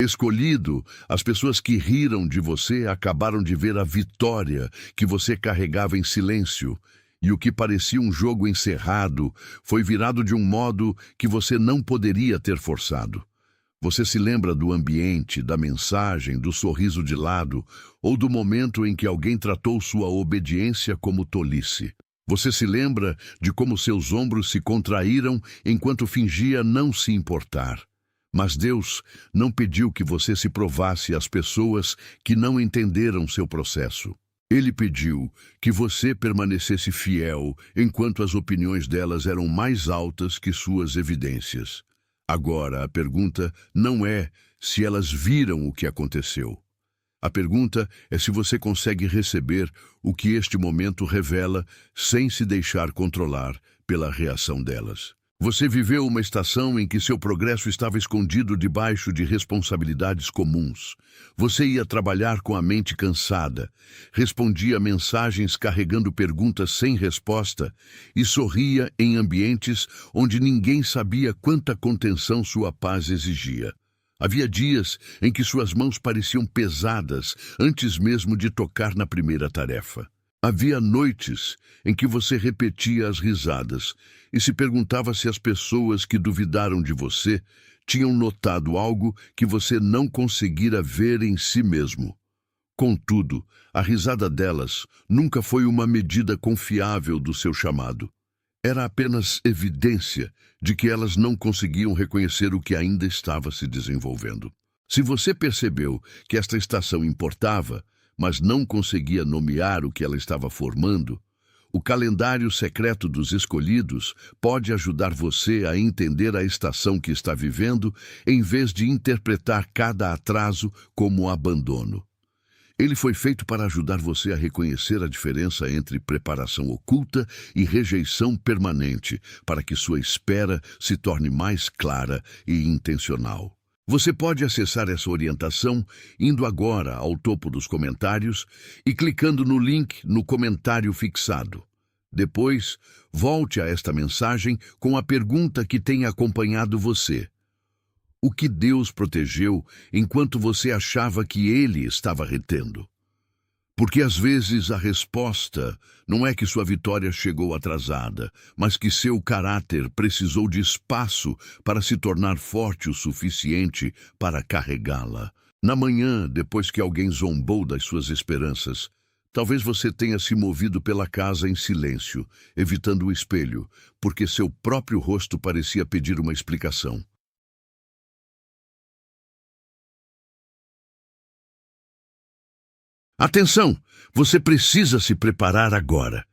Escolhido, as pessoas que riram de você acabaram de ver a vitória que você carregava em silêncio, e o que parecia um jogo encerrado foi virado de um modo que você não poderia ter forçado. Você se lembra do ambiente, da mensagem, do sorriso de lado, ou do momento em que alguém tratou sua obediência como tolice. Você se lembra de como seus ombros se contraíram enquanto fingia não se importar. Mas Deus não pediu que você se provasse às pessoas que não entenderam seu processo. Ele pediu que você permanecesse fiel enquanto as opiniões delas eram mais altas que suas evidências. Agora, a pergunta não é se elas viram o que aconteceu. A pergunta é se você consegue receber o que este momento revela sem se deixar controlar pela reação delas. Você viveu uma estação em que seu progresso estava escondido debaixo de responsabilidades comuns. Você ia trabalhar com a mente cansada, respondia mensagens carregando perguntas sem resposta e sorria em ambientes onde ninguém sabia quanta contenção sua paz exigia. Havia dias em que suas mãos pareciam pesadas antes mesmo de tocar na primeira tarefa. Havia noites em que você repetia as risadas e se perguntava se as pessoas que duvidaram de você tinham notado algo que você não conseguira ver em si mesmo. Contudo, a risada delas nunca foi uma medida confiável do seu chamado. Era apenas evidência de que elas não conseguiam reconhecer o que ainda estava se desenvolvendo. Se você percebeu que esta estação importava, mas não conseguia nomear o que ela estava formando, o calendário secreto dos escolhidos pode ajudar você a entender a estação que está vivendo, em vez de interpretar cada atraso como abandono. Ele foi feito para ajudar você a reconhecer a diferença entre preparação oculta e rejeição permanente, para que sua espera se torne mais clara e intencional. Você pode acessar essa orientação indo agora ao topo dos comentários e clicando no link no comentário fixado. Depois, volte a esta mensagem com a pergunta que tem acompanhado você. O que Deus protegeu enquanto você achava que Ele estava retendo? Porque às vezes a resposta não é que sua vitória chegou atrasada, mas que seu caráter precisou de espaço para se tornar forte o suficiente para carregá-la. Na manhã, depois que alguém zombou das suas esperanças, talvez você tenha se movido pela casa em silêncio, evitando o espelho, porque seu próprio rosto parecia pedir uma explicação. Atenção! Você precisa se preparar agora.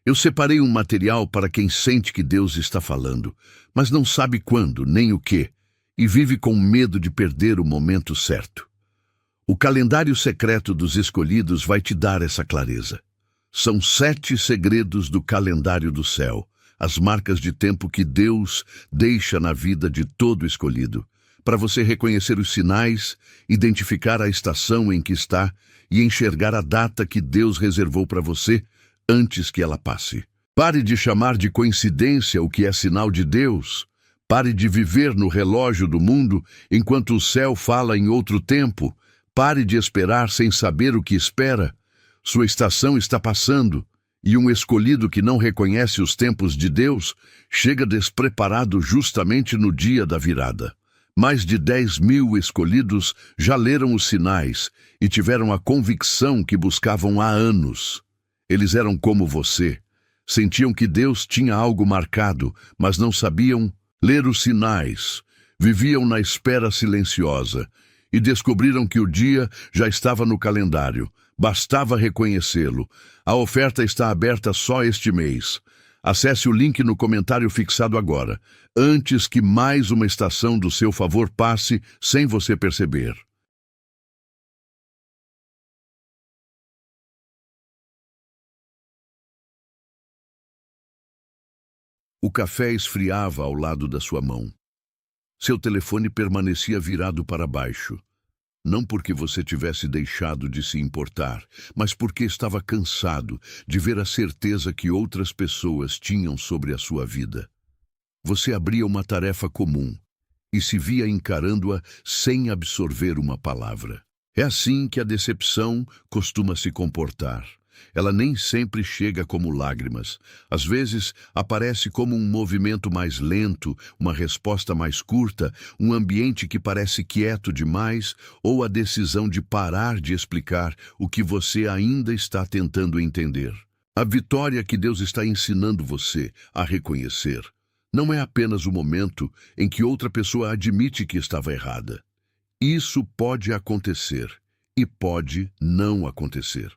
Eu separei um material para quem sente que Deus está falando, mas não sabe quando nem o que, e vive com medo de perder o momento certo. O calendário secreto dos escolhidos vai te dar essa clareza. São 7 segredos do calendário do céu, as marcas de tempo que Deus deixa na vida de todo escolhido, para você reconhecer os sinais, identificar a estação em que está e enxergar a data que Deus reservou para você antes que ela passe. Pare de chamar de coincidência o que é sinal de Deus. Pare de viver no relógio do mundo enquanto o céu fala em outro tempo. Pare de esperar sem saber o que espera. Sua estação está passando, e um escolhido que não reconhece os tempos de Deus chega despreparado justamente no dia da virada. Mais de 10.000 escolhidos já leram os sinais e tiveram a convicção que buscavam há anos. Eles eram como você. Sentiam que Deus tinha algo marcado, mas não sabiam ler os sinais. Viviam na espera silenciosa e descobriram que o dia já estava no calendário. Bastava reconhecê-lo. A oferta está aberta só este mês. Acesse o link no comentário fixado agora, antes que mais uma estação do seu favor passe sem você perceber. O café esfriava ao lado da sua mão. Seu telefone permanecia virado para baixo. Não porque você tivesse deixado de se importar, mas porque estava cansado de ver a certeza que outras pessoas tinham sobre a sua vida. Você abria uma tarefa comum e se via encarando-a sem absorver uma palavra. É assim que a decepção costuma se comportar. Ela nem sempre chega como lágrimas. Às vezes, aparece como um movimento mais lento, uma resposta mais curta, um ambiente que parece quieto demais, ou a decisão de parar de explicar o que você ainda está tentando entender. A vitória que Deus está ensinando você a reconhecer não é apenas o momento em que outra pessoa admite que estava errada. Isso pode acontecer e pode não acontecer.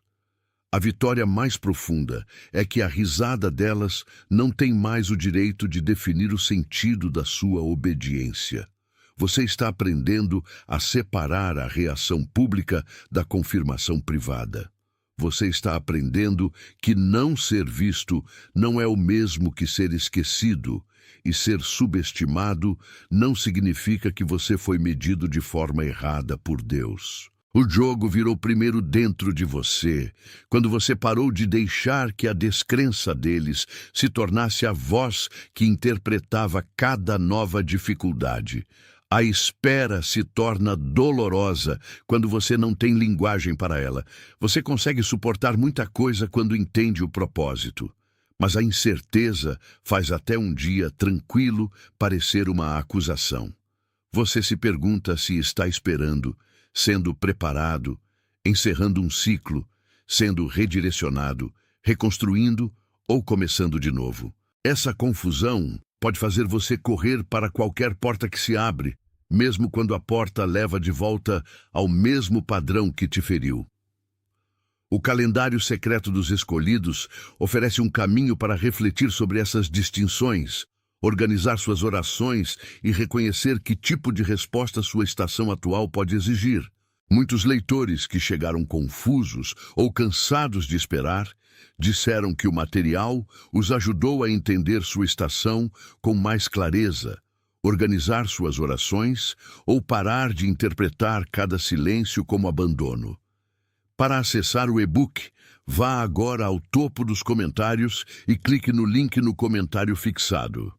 A vitória mais profunda é que a risada delas não tem mais o direito de definir o sentido da sua obediência. Você está aprendendo a separar a reação pública da confirmação privada. Você está aprendendo que não ser visto não é o mesmo que ser esquecido, e ser subestimado não significa que você foi medido de forma errada por Deus. O jogo virou primeiro dentro de você, quando você parou de deixar que a descrença deles se tornasse a voz que interpretava cada nova dificuldade. A espera se torna dolorosa quando você não tem linguagem para ela. Você consegue suportar muita coisa quando entende o propósito, mas a incerteza faz até um dia tranquilo parecer uma acusação. Você se pergunta se está esperando, sendo preparado, encerrando um ciclo, sendo redirecionado, reconstruindo ou começando de novo. Essa confusão pode fazer você correr para qualquer porta que se abre, mesmo quando a porta leva de volta ao mesmo padrão que te feriu. O calendário secreto dos escolhidos oferece um caminho para refletir sobre essas distinções, organizar suas orações e reconhecer que tipo de resposta sua estação atual pode exigir. Muitos leitores que chegaram confusos ou cansados de esperar disseram que o material os ajudou a entender sua estação com mais clareza, organizar suas orações ou parar de interpretar cada silêncio como abandono. Para acessar o e-book, vá agora ao topo dos comentários e clique no link no comentário fixado.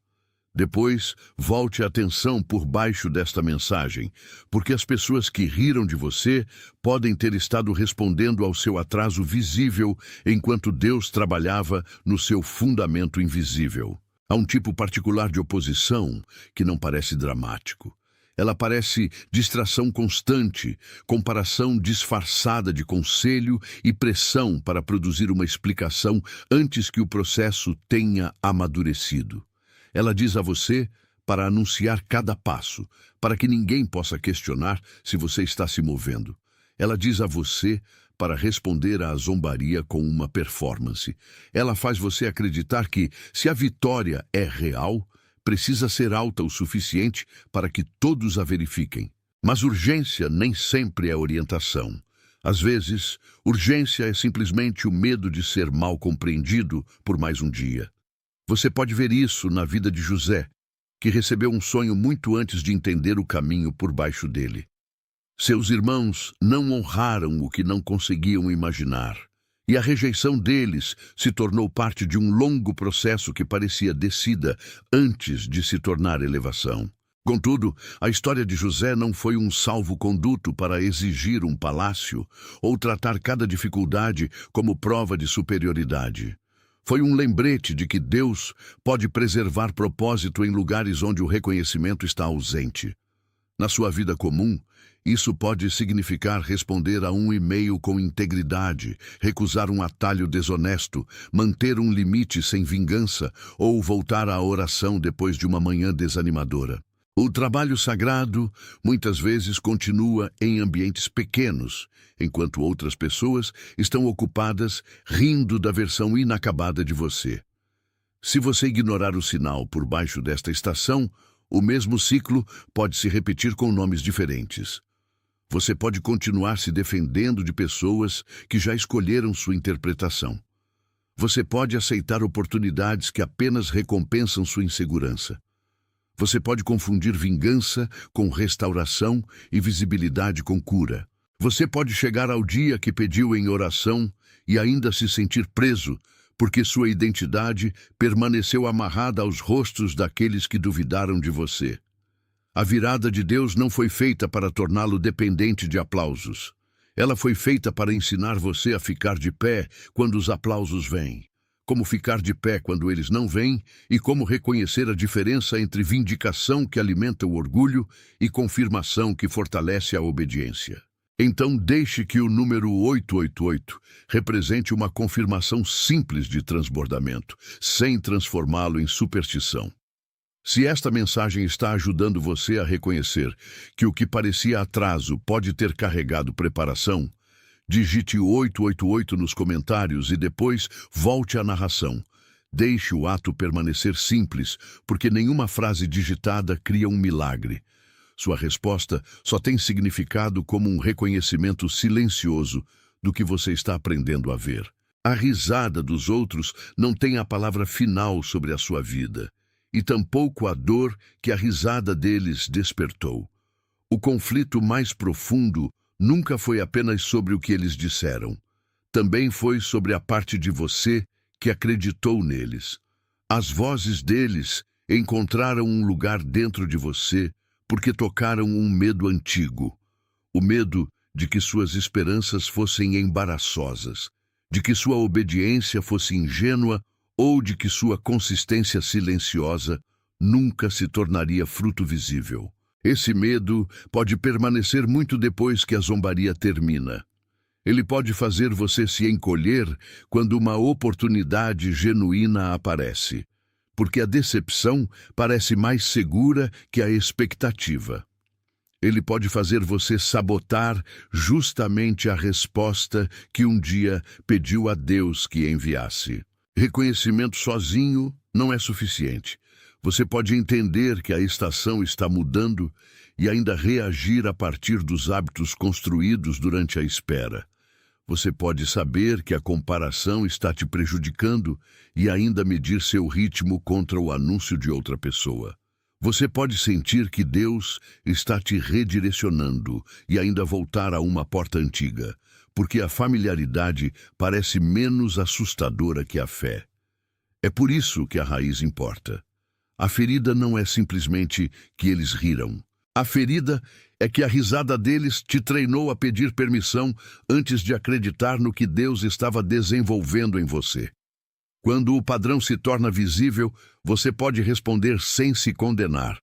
Depois, volte a atenção por baixo desta mensagem, porque as pessoas que riram de você podem ter estado respondendo ao seu atraso visível enquanto Deus trabalhava no seu fundamento invisível. Há um tipo particular de oposição que não parece dramático. Ela parece distração constante, comparação disfarçada de conselho e pressão para produzir uma explicação antes que o processo tenha amadurecido. Ela diz a você para anunciar cada passo, para que ninguém possa questionar se você está se movendo. Ela diz a você para responder à zombaria com uma performance. Ela faz você acreditar que, se a vitória é real, precisa ser alta o suficiente para que todos a verifiquem. Mas urgência nem sempre é orientação. Às vezes, urgência é simplesmente o medo de ser mal compreendido por mais um dia. Você pode ver isso na vida de José, que recebeu um sonho muito antes de entender o caminho por baixo dele. Seus irmãos não honraram o que não conseguiam imaginar, e a rejeição deles se tornou parte de um longo processo que parecia descida antes de se tornar elevação. Contudo, a história de José não foi um salvo-conduto para exigir um palácio ou tratar cada dificuldade como prova de superioridade. Foi um lembrete de que Deus pode preservar propósito em lugares onde o reconhecimento está ausente. Na sua vida comum, isso pode significar responder a um e-mail com integridade, recusar um atalho desonesto, manter um limite sem vingança ou voltar à oração depois de uma manhã desanimadora. O trabalho sagrado muitas vezes continua em ambientes pequenos, enquanto outras pessoas estão ocupadas rindo da versão inacabada de você. Se você ignorar o sinal por baixo desta estação, o mesmo ciclo pode se repetir com nomes diferentes. Você pode continuar se defendendo de pessoas que já escolheram sua interpretação. Você pode aceitar oportunidades que apenas recompensam sua insegurança. Você pode confundir vingança com restauração e visibilidade com cura. Você pode chegar ao dia que pediu em oração e ainda se sentir preso, porque sua identidade permaneceu amarrada aos rostos daqueles que duvidaram de você. A virada de Deus não foi feita para torná-lo dependente de aplausos. Ela foi feita para ensinar você a ficar de pé quando os aplausos vêm. Como ficar de pé quando eles não vêm e como reconhecer a diferença entre vindicação que alimenta o orgulho e confirmação que fortalece a obediência. Então deixe que o número 888 represente uma confirmação simples de transbordamento, sem transformá-lo em superstição. Se esta mensagem está ajudando você a reconhecer que o que parecia atraso pode ter carregado preparação, digite 888 nos comentários e depois volte à narração. Deixe o ato permanecer simples, porque nenhuma frase digitada cria um milagre. Sua resposta só tem significado como um reconhecimento silencioso do que você está aprendendo a ver. A risada dos outros não tem a palavra final sobre a sua vida, e tampouco a dor que a risada deles despertou. O conflito mais profundo nunca foi apenas sobre o que eles disseram. Também foi sobre a parte de você que acreditou neles. As vozes deles encontraram um lugar dentro de você porque tocaram um medo antigo. O medo de que suas esperanças fossem embaraçosas, de que sua obediência fosse ingênua ou de que sua consistência silenciosa nunca se tornaria fruto visível. Esse medo pode permanecer muito depois que a zombaria termina. Ele pode fazer você se encolher quando uma oportunidade genuína aparece, porque a decepção parece mais segura que a expectativa. Ele pode fazer você sabotar justamente a resposta que um dia pediu a Deus que enviasse. Reconhecimento sozinho não é suficiente. Você pode entender que a estação está mudando e ainda reagir a partir dos hábitos construídos durante a espera. Você pode saber que a comparação está te prejudicando e ainda medir seu ritmo contra o anúncio de outra pessoa. Você pode sentir que Deus está te redirecionando e ainda voltar a uma porta antiga, porque a familiaridade parece menos assustadora que a fé. É por isso que a raiz importa. A ferida não é simplesmente que eles riram. A ferida é que a risada deles te treinou a pedir permissão antes de acreditar no que Deus estava desenvolvendo em você. Quando o padrão se torna visível, você pode responder sem se condenar.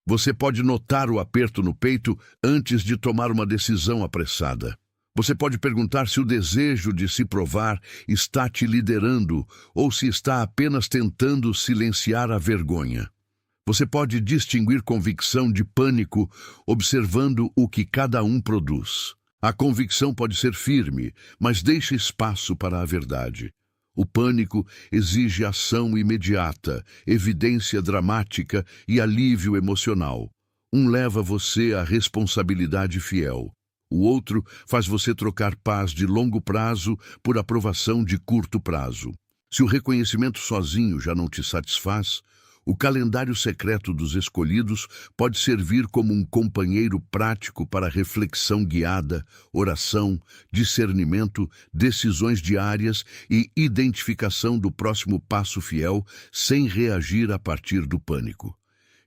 Você pode notar o aperto no peito antes de tomar uma decisão apressada. Você pode perguntar se o desejo de se provar está te liderando ou se está apenas tentando silenciar a vergonha. Você pode distinguir convicção de pânico observando o que cada um produz. A convicção pode ser firme, mas deixa espaço para a verdade. O pânico exige ação imediata, evidência dramática e alívio emocional. Um leva você à responsabilidade fiel. O outro faz você trocar paz de longo prazo por aprovação de curto prazo. Se o reconhecimento sozinho já não te satisfaz, o calendário secreto dos escolhidos pode servir como um companheiro prático para reflexão guiada, oração, discernimento, decisões diárias e identificação do próximo passo fiel sem reagir a partir do pânico.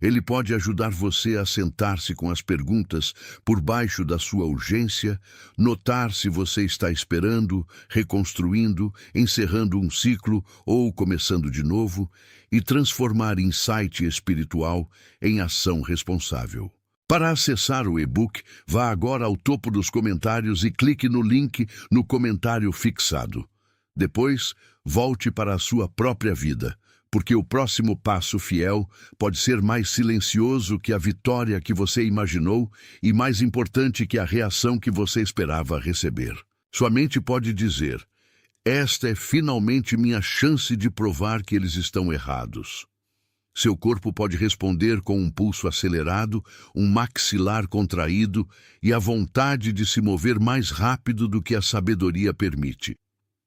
Ele pode ajudar você a sentar-se com as perguntas por baixo da sua urgência, notar se você está esperando, reconstruindo, encerrando um ciclo ou começando de novo, e transformar insight espiritual em ação responsável. Para acessar o e-book, vá agora ao topo dos comentários e clique no link no comentário fixado. Depois, volte para a sua própria vida, porque o próximo passo fiel pode ser mais silencioso que a vitória que você imaginou e mais importante que a reação que você esperava receber. Sua mente pode dizer: esta é finalmente minha chance de provar que eles estão errados. Seu corpo pode responder com um pulso acelerado, um maxilar contraído e a vontade de se mover mais rápido do que a sabedoria permite.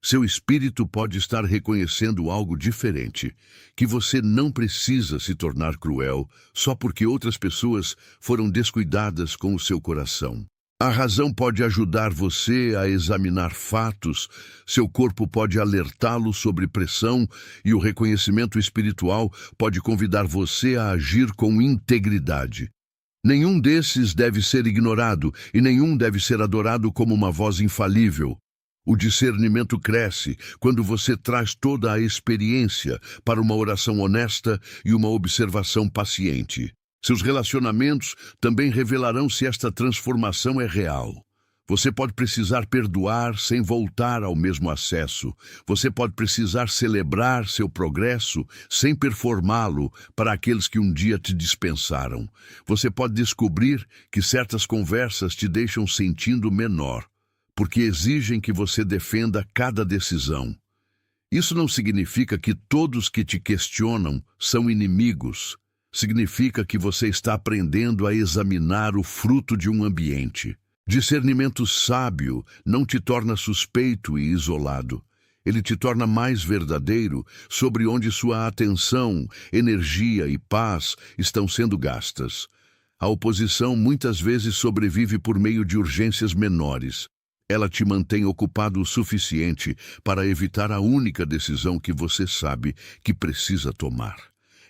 Seu espírito pode estar reconhecendo algo diferente, que você não precisa se tornar cruel só porque outras pessoas foram descuidadas com o seu coração. A razão pode ajudar você a examinar fatos, seu corpo pode alertá-lo sobre pressão e o reconhecimento espiritual pode convidar você a agir com integridade. Nenhum desses deve ser ignorado e nenhum deve ser adorado como uma voz infalível. O discernimento cresce quando você traz toda a experiência para uma oração honesta e uma observação paciente. Seus relacionamentos também revelarão se esta transformação é real. Você pode precisar perdoar sem voltar ao mesmo acesso. Você pode precisar celebrar seu progresso sem performá-lo para aqueles que um dia te dispensaram. Você pode descobrir que certas conversas te deixam sentindo menor, porque exigem que você defenda cada decisão. Isso não significa que todos que te questionam são inimigos. Significa que você está aprendendo a examinar o fruto de um ambiente. Discernimento sábio não te torna suspeito e isolado. Ele te torna mais verdadeiro sobre onde sua atenção, energia e paz estão sendo gastas. A oposição muitas vezes sobrevive por meio de urgências menores. Ela te mantém ocupado o suficiente para evitar a única decisão que você sabe que precisa tomar.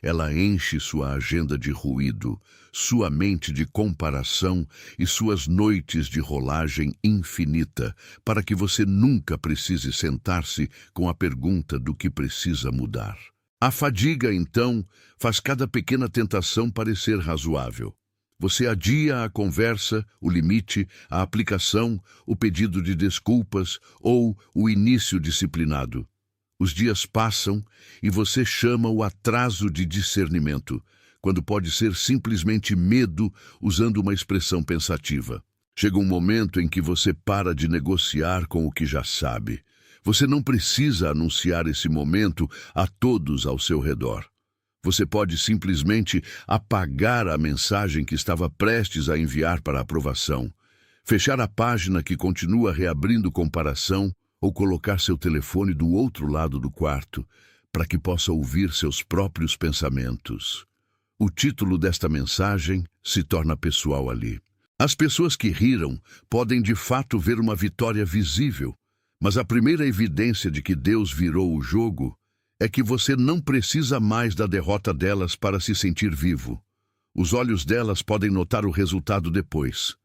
Ela enche sua agenda de ruído, sua mente de comparação e suas noites de rolagem infinita, para que você nunca precise sentar-se com a pergunta do que precisa mudar. A fadiga, então, faz cada pequena tentação parecer razoável. Você adia a conversa, o limite, a aplicação, o pedido de desculpas ou o início disciplinado. Os dias passam e você chama o atraso de discernimento, quando pode ser simplesmente medo, usando uma expressão pensativa. Chega um momento em que você para de negociar com o que já sabe. Você não precisa anunciar esse momento a todos ao seu redor. Você pode simplesmente apagar a mensagem que estava prestes a enviar para aprovação, fechar a página que continua reabrindo comparação ou colocar seu telefone do outro lado do quarto para que possa ouvir seus próprios pensamentos. O título desta mensagem se torna pessoal ali. As pessoas que riram podem de fato ver uma vitória visível, mas a primeira evidência de que Deus virou o jogo é que você não precisa mais da derrota delas para se sentir vivo. Os olhos delas podem notar o resultado depois.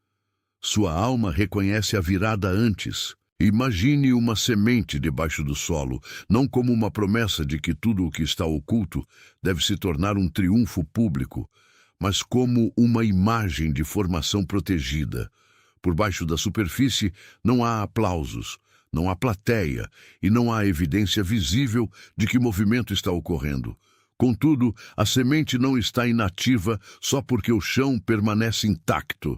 Sua alma reconhece a virada antes. Imagine uma semente debaixo do solo, não como uma promessa de que tudo o que está oculto deve se tornar um triunfo público, mas como uma imagem de formação protegida. Por baixo da superfície não há aplausos, não há plateia e não há evidência visível de que movimento está ocorrendo. Contudo, a semente não está inativa só porque o chão permanece intacto.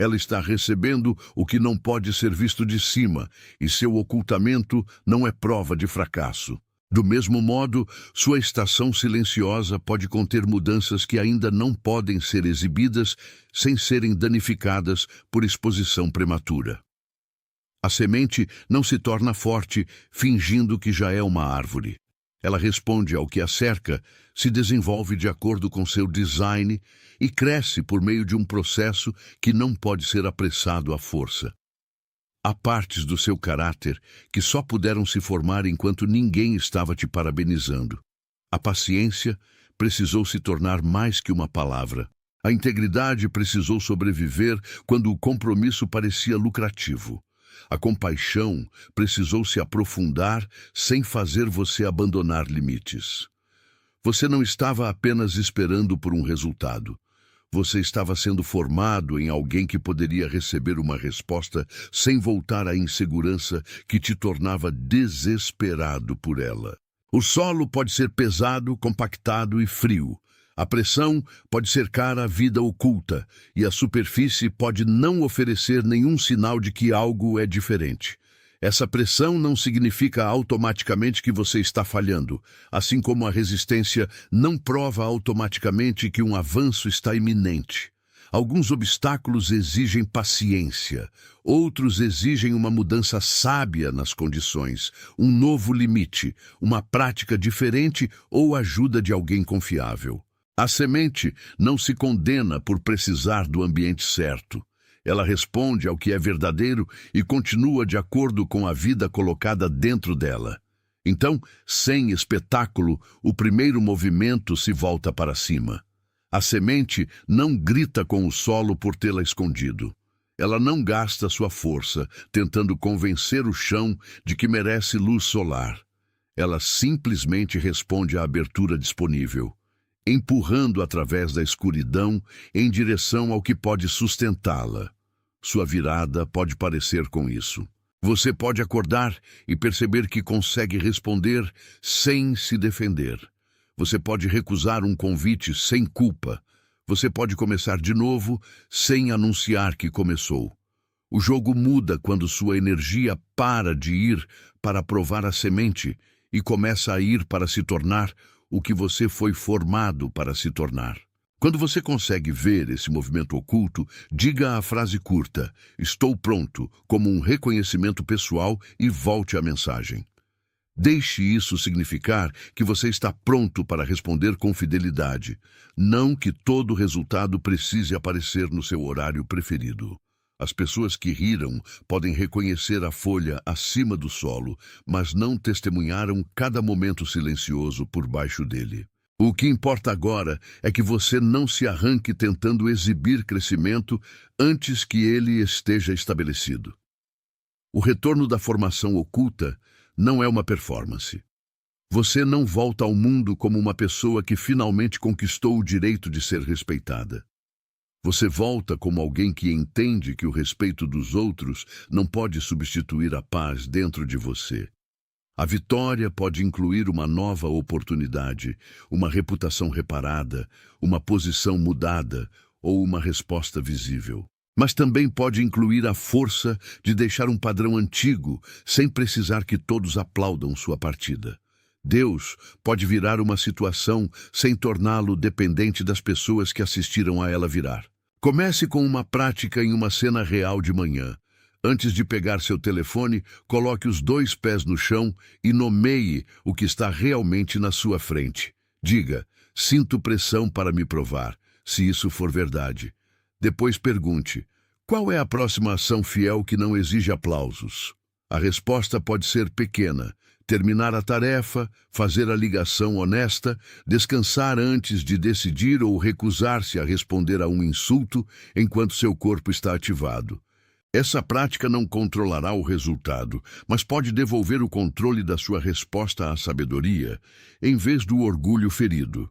Ela está recebendo o que não pode ser visto de cima, e seu ocultamento não é prova de fracasso. Do mesmo modo, sua estação silenciosa pode conter mudanças que ainda não podem ser exibidas sem serem danificadas por exposição prematura. A semente não se torna forte fingindo que já é uma árvore. Ela responde ao que a cerca, se desenvolve de acordo com seu design e cresce por meio de um processo que não pode ser apressado à força. Há partes do seu caráter que só puderam se formar enquanto ninguém estava te parabenizando. A paciência precisou se tornar mais que uma palavra. A integridade precisou sobreviver quando o compromisso parecia lucrativo. A compaixão precisou se aprofundar sem fazer você abandonar limites. Você não estava apenas esperando por um resultado. Você estava sendo formado em alguém que poderia receber uma resposta sem voltar à insegurança que te tornava desesperado por ela. O solo pode ser pesado, compactado e frio. A pressão pode cercar a vida oculta e a superfície pode não oferecer nenhum sinal de que algo é diferente. Essa pressão não significa automaticamente que você está falhando, assim como a resistência não prova automaticamente que um avanço está iminente. Alguns obstáculos exigem paciência, outros exigem uma mudança sábia nas condições, um novo limite, uma prática diferente ou ajuda de alguém confiável. A semente não se condena por precisar do ambiente certo. Ela responde ao que é verdadeiro e continua de acordo com a vida colocada dentro dela. Então, sem espetáculo, o primeiro movimento se volta para cima. A semente não grita com o solo por tê-la escondido. Ela não gasta sua força tentando convencer o chão de que merece luz solar. Ela simplesmente responde à abertura disponível, empurrando através da escuridão em direção ao que pode sustentá-la. Sua virada pode parecer com isso. Você pode acordar e perceber que consegue responder sem se defender. Você pode recusar um convite sem culpa. Você pode começar de novo sem anunciar que começou. O jogo muda quando sua energia para de ir para provar a semente e começa a ir para se tornar o que você foi formado para se tornar. Quando você consegue ver esse movimento oculto, diga a frase curta, "Estou pronto", como um reconhecimento pessoal e volte à mensagem. Deixe isso significar que você está pronto para responder com fidelidade, não que todo resultado precise aparecer no seu horário preferido. As pessoas que riram podem reconhecer a folha acima do solo, mas não testemunharam cada momento silencioso por baixo dele. O que importa agora é que você não se arranque tentando exibir crescimento antes que ele esteja estabelecido. O retorno da formação oculta não é uma performance. Você não volta ao mundo como uma pessoa que finalmente conquistou o direito de ser respeitada. Você volta como alguém que entende que o respeito dos outros não pode substituir a paz dentro de você. A vitória pode incluir uma nova oportunidade, uma reputação reparada, uma posição mudada ou uma resposta visível. Mas também pode incluir a força de deixar um padrão antigo sem precisar que todos aplaudam sua partida. Deus pode virar uma situação sem torná-lo dependente das pessoas que assistiram a ela virar. Comece com uma prática em uma cena real de manhã. Antes de pegar seu telefone, coloque os 2 pés no chão e nomeie o que está realmente na sua frente. Diga, "Sinto pressão para me provar", se isso for verdade. Depois pergunte, qual é a próxima ação fiel que não exige aplausos? A resposta pode ser pequena. Terminar a tarefa, fazer a ligação honesta, descansar antes de decidir ou recusar-se a responder a um insulto enquanto seu corpo está ativado. Essa prática não controlará o resultado, mas pode devolver o controle da sua resposta à sabedoria, em vez do orgulho ferido.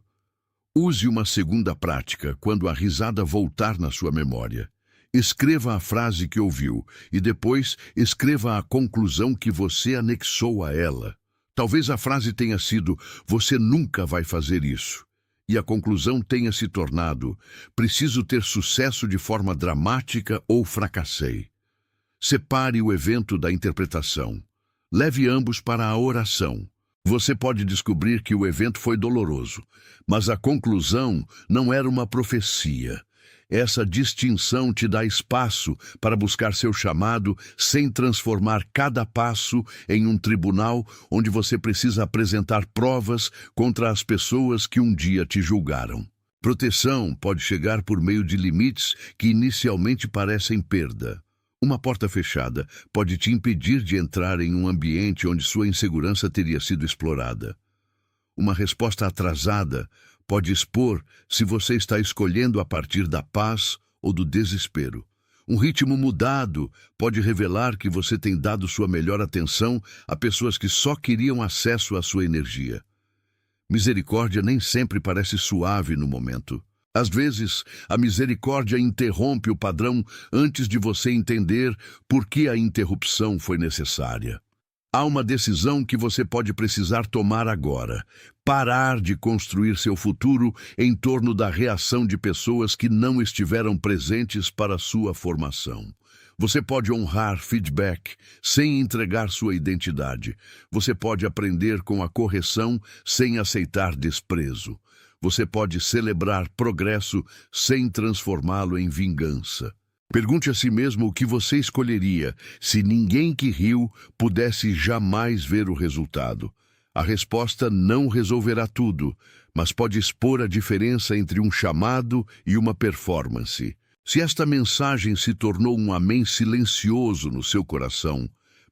Use uma segunda prática quando a risada voltar na sua memória. Escreva a frase que ouviu e depois escreva a conclusão que você anexou a ela. Talvez a frase tenha sido, "Você nunca vai fazer isso." E a conclusão tenha se tornado, "Preciso ter sucesso de forma dramática ou fracassei." Separe o evento da interpretação. Leve ambos para a oração. Você pode descobrir que o evento foi doloroso, mas a conclusão não era uma profecia. Essa distinção te dá espaço para buscar seu chamado sem transformar cada passo em um tribunal onde você precisa apresentar provas contra as pessoas que um dia te julgaram. Proteção pode chegar por meio de limites que inicialmente parecem perda. Uma porta fechada pode te impedir de entrar em um ambiente onde sua insegurança teria sido explorada. Uma resposta atrasada pode expor se você está escolhendo a partir da paz ou do desespero. Um ritmo mudado pode revelar que você tem dado sua melhor atenção a pessoas que só queriam acesso à sua energia. Misericórdia nem sempre parece suave no momento. Às vezes, a misericórdia interrompe o padrão antes de você entender por que a interrupção foi necessária. Há uma decisão que você pode precisar tomar agora. Parar de construir seu futuro em torno da reação de pessoas que não estiveram presentes para sua formação. Você pode honrar feedback sem entregar sua identidade. Você pode aprender com a correção sem aceitar desprezo. Você pode celebrar progresso sem transformá-lo em vingança. Pergunte a si mesmo o que você escolheria se ninguém que riu pudesse jamais ver o resultado. A resposta não resolverá tudo, mas pode expor a diferença entre um chamado e uma performance. Se esta mensagem se tornou um amém silencioso no seu coração,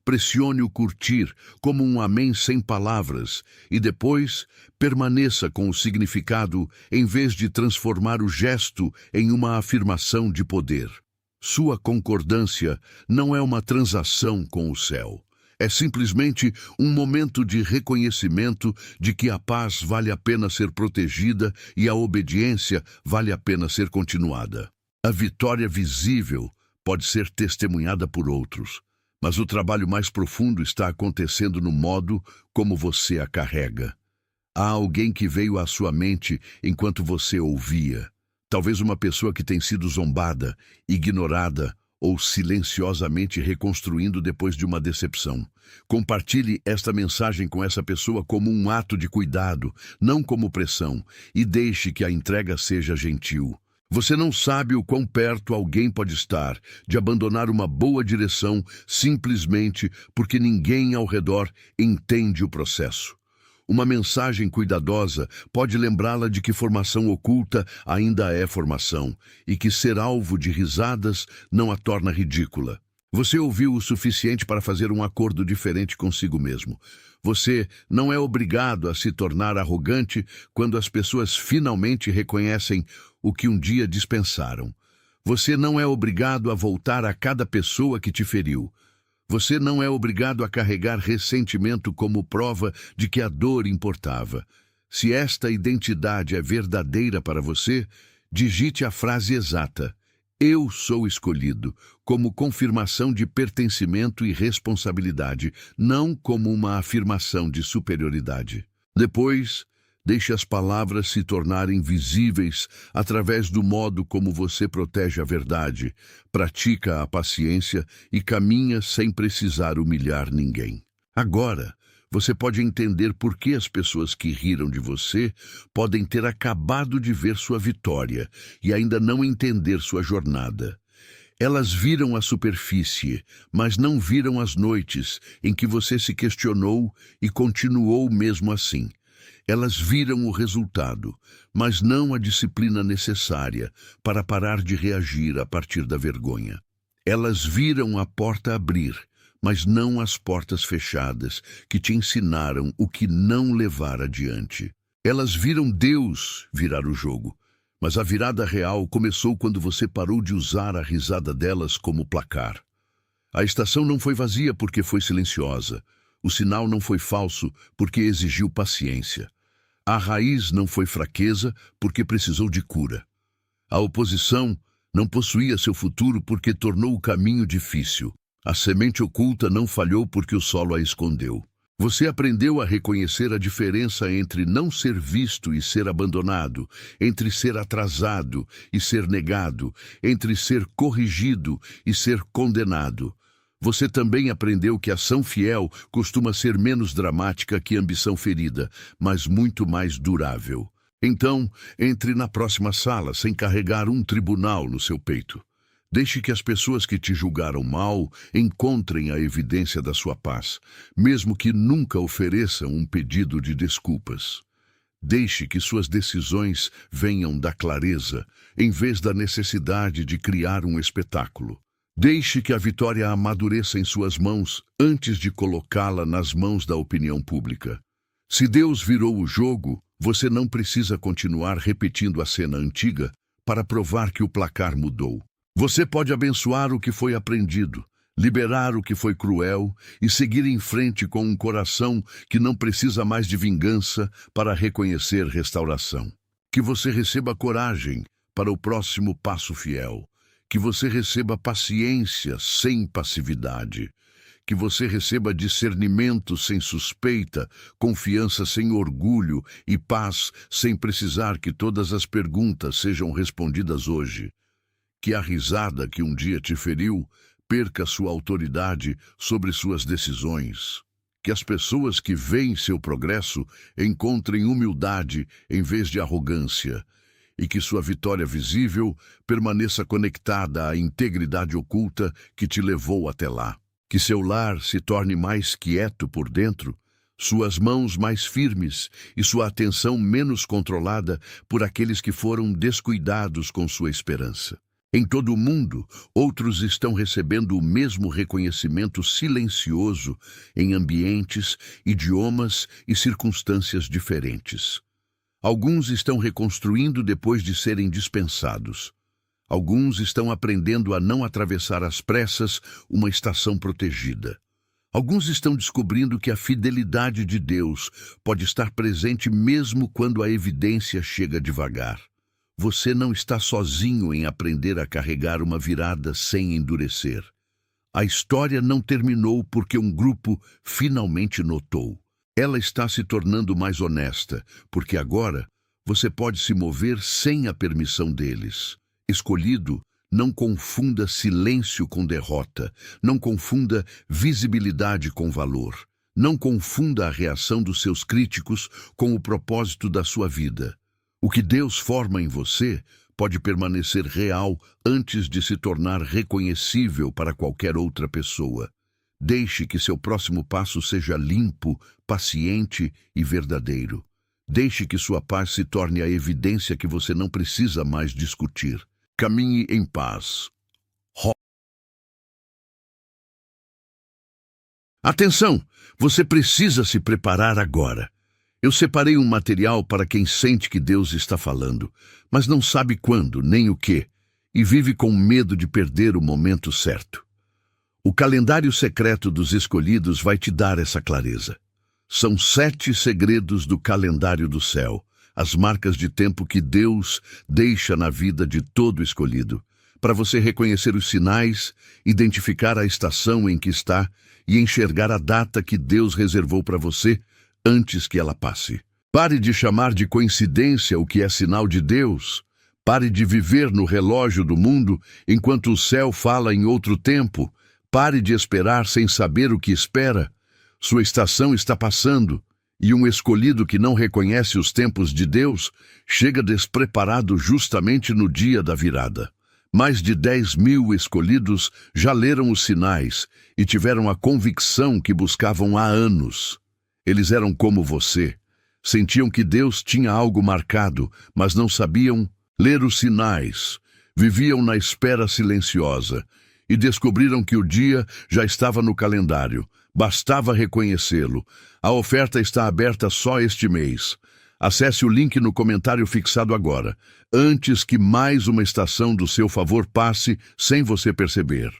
Pressione-o curtir, como um amém sem palavras, e depois permaneça com o significado em vez de transformar o gesto em uma afirmação de poder. Sua concordância não é uma transação com o céu. É simplesmente um momento de reconhecimento de que a paz vale a pena ser protegida e a obediência vale a pena ser continuada. A vitória visível pode ser testemunhada por outros, mas o trabalho mais profundo está acontecendo no modo como você a carrega. Há alguém que veio à sua mente enquanto você ouvia. Talvez uma pessoa que tem sido zombada, ignorada ou silenciosamente reconstruindo depois de uma decepção. Compartilhe esta mensagem com essa pessoa como um ato de cuidado, não como pressão, e deixe que a entrega seja gentil. Você não sabe o quão perto alguém pode estar de abandonar uma boa direção simplesmente porque ninguém ao redor entende o processo. Uma mensagem cuidadosa pode lembrá-la de que formação oculta ainda é formação e que ser alvo de risadas não a torna ridícula. Você ouviu o suficiente para fazer um acordo diferente consigo mesmo. Você não é obrigado a se tornar arrogante quando as pessoas finalmente reconhecem o que um dia dispensaram. Você não é obrigado a voltar a cada pessoa que te feriu. Você não é obrigado a carregar ressentimento como prova de que a dor importava. Se esta identidade é verdadeira para você, digite a frase exata: "Eu sou escolhido", como confirmação de pertencimento e responsabilidade, não como uma afirmação de superioridade. Depois, deixe as palavras se tornarem visíveis através do modo como você protege a verdade, pratica a paciência e caminha sem precisar humilhar ninguém. Agora, você pode entender por que as pessoas que riram de você podem ter acabado de ver sua vitória e ainda não entender sua jornada. Elas viram a superfície, mas não viram as noites em que você se questionou e continuou mesmo assim. Elas viram o resultado, mas não a disciplina necessária para parar de reagir a partir da vergonha. Elas viram a porta abrir, mas não as portas fechadas que te ensinaram o que não levar adiante. Elas viram Deus virar o jogo, mas a virada real começou quando você parou de usar a risada delas como placar. A estação não foi vazia porque foi silenciosa. O sinal não foi falso porque exigiu paciência. A raiz não foi fraqueza porque precisou de cura. A oposição não possuía seu futuro porque tornou o caminho difícil. A semente oculta não falhou porque o solo a escondeu. Você aprendeu a reconhecer a diferença entre não ser visto e ser abandonado, entre ser atrasado e ser negado, entre ser corrigido e ser condenado. Você também aprendeu que ação fiel costuma ser menos dramática que ambição ferida, mas muito mais durável. Então, entre na próxima sala sem carregar um tribunal no seu peito. Deixe que as pessoas que te julgaram mal encontrem a evidência da sua paz, mesmo que nunca ofereçam um pedido de desculpas. Deixe que suas decisões venham da clareza, em vez da necessidade de criar um espetáculo. Deixe que a vitória amadureça em suas mãos antes de colocá-la nas mãos da opinião pública. Se Deus virou o jogo, você não precisa continuar repetindo a cena antiga para provar que o placar mudou. Você pode abençoar o que foi aprendido, liberar o que foi cruel e seguir em frente com um coração que não precisa mais de vingança para reconhecer restauração. Que você receba coragem para o próximo passo fiel. Que você receba paciência sem passividade. Que você receba discernimento sem suspeita, confiança sem orgulho e paz sem precisar que todas as perguntas sejam respondidas hoje. Que a risada que um dia te feriu perca sua autoridade sobre suas decisões. Que as pessoas que veem seu progresso encontrem humildade em vez de arrogância. E que sua vitória visível permaneça conectada à integridade oculta que te levou até lá. Que seu lar se torne mais quieto por dentro, suas mãos mais firmes e sua atenção menos controlada por aqueles que foram descuidados com sua esperança. Em todo o mundo, outros estão recebendo o mesmo reconhecimento silencioso em ambientes, idiomas e circunstâncias diferentes. Alguns estão reconstruindo depois de serem dispensados. Alguns estão aprendendo a não atravessar às pressas uma estação protegida. Alguns estão descobrindo que a fidelidade de Deus pode estar presente mesmo quando a evidência chega devagar. Você não está sozinho em aprender a carregar uma virada sem endurecer. A história não terminou porque um grupo finalmente notou. Ela está se tornando mais honesta, porque agora você pode se mover sem a permissão deles. Escolhido, não confunda silêncio com derrota. Não confunda visibilidade com valor. Não confunda a reação dos seus críticos com o propósito da sua vida. O que Deus forma em você pode permanecer real antes de se tornar reconhecível para qualquer outra pessoa. Deixe que seu próximo passo seja limpo, paciente e verdadeiro. Deixe que sua paz se torne a evidência que você não precisa mais discutir. Caminhe em paz. Atenção! Você precisa se preparar agora. Eu separei um material para quem sente que Deus está falando, mas não sabe quando nem o que, e vive com medo de perder o momento certo. O calendário secreto dos escolhidos vai te dar essa clareza. São 7 segredos do calendário do céu, as marcas de tempo que Deus deixa na vida de todo escolhido, para você reconhecer os sinais, identificar a estação em que está e enxergar a data que Deus reservou para você antes que ela passe. Pare de chamar de coincidência o que é sinal de Deus. Pare de viver no relógio do mundo enquanto o céu fala em outro tempo. Pare de esperar sem saber o que espera. Sua estação está passando, e um escolhido que não reconhece os tempos de Deus chega despreparado justamente no dia da virada. Mais de 10.000 escolhidos já leram os sinais e tiveram a convicção que buscavam há anos. Eles eram como você. Sentiam que Deus tinha algo marcado, mas não sabiam ler os sinais. Viviam na espera silenciosa e descobriram que o dia já estava no calendário. Bastava reconhecê-lo. A oferta está aberta só este mês. Acesse o link no comentário fixado agora, antes que mais uma estação do seu favor passe sem você perceber.